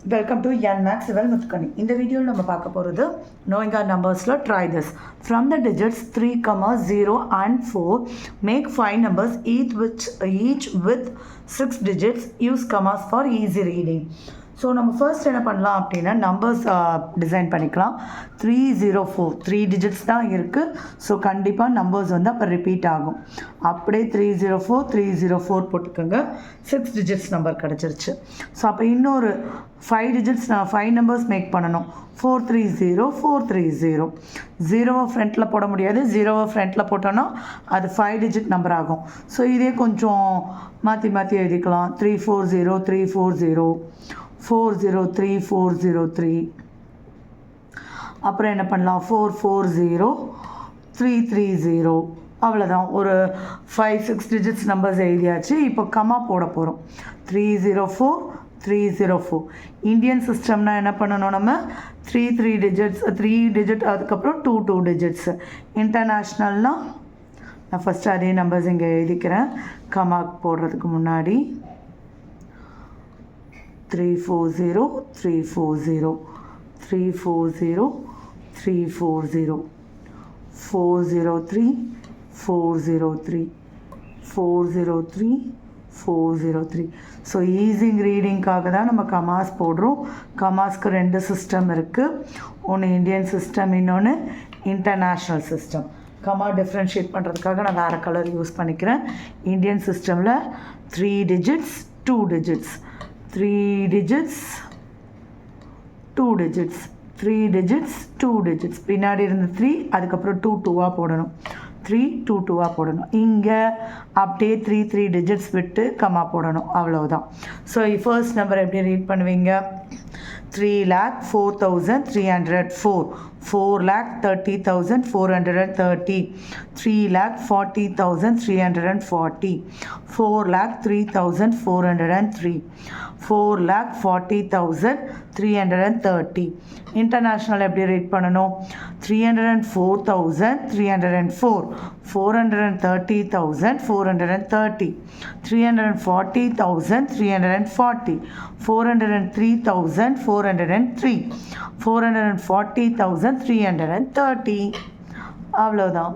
Welcome to Yan Max Well Muthukani. In the video, we will knowing our numbers. Try this. From the digits 3, 0 and 4, make 5 numbers each with 6 digits. Use commas for easy reading. So, நம்ம first என்ன பண்ணலாம் அப்படின்னா numbers design பண்ணிக்கலாம். 304 3 digits தான் இருக்குது. So கண்டிப்பாக numbers வந்து அப்போ ரிப்பீட் ஆகும். அப்படியே 304 போட்டுக்கோங்க. 6 டிஜிட்ஸ் நம்பர் கிடச்சிருச்சு. ஸோ அப்போ இன்னொரு 5 டிஜிட்ஸ் 5 நம்பர்ஸ் மேக் பண்ணணும். 430 ஜீரோவை ஃப்ரண்ட்டில் போட முடியாது. ஜீரோவை ஃப்ரண்ட்டில் போட்டோன்னா அது 5 டிஜிட் நம்பர் ஆகும். ஸோ இதே கொஞ்சம் மாற்றி எழுதிக்கலாம். 340 403 அப்புறம் என்ன பண்ணலாம் 440 330 அவ்வளோதான். ஒரு 5-6 டிஜிட்ஸ் நம்பர்ஸ் எழுதியாச்சு. இப்போ கமா போட போகிறோம். 304 இந்தியன் சிஸ்டம்னா என்ன பண்ணணும், நம்ம 3 டிஜிட் அதுக்கப்புறம் 2 டிஜிட்ஸ். இன்டர்நேஷ்னல்னால் நான் ஃபஸ்ட்டு அதே நம்பர்ஸ் இங்கே எழுதிக்கிறேன் கமா போடுறதுக்கு முன்னாடி. 340 403 403. ஸோ ஈஸிங் ரீடிங்காக தான் நம்ம கமாஸ் போடுறோம். கமாஸ்க்கு 2 சிஸ்டம் இருக்குது. ஒன்று இந்தியன் சிஸ்டம், இன்னொன்று இன்டர்நேஷ்னல் சிஸ்டம். கமா டிஃப்ரென்ஷியேட் பண்ணுறதுக்காக நான் வேறு கலர் யூஸ் பண்ணிக்கிறேன். இந்தியன் சிஸ்டமில் 3 digits 2 digits 3 digits 2 digits 3 digits 2 digits. பின்னாடி இருந்து 3 அதுக்கப்புறம் 2 போடணும். 3 போடணும். இங்கே அப்படியே 3 டிஜிட்ஸ் விட்டு கமா போடணும். அவ்வளோதான். ஸோ ஃபர்ஸ்ட் நம்பர் எப்படி ரீட் பண்ணுவீங்க? 3,04,304 4,30,430 3,40,340 4,03,403 4,40,330. இன்டர்நேஷ்னல் எப்படி ரீட் பண்ணணும்? 304,304 430,430 340,340 403,403 440,330. அவ்வளோதான்.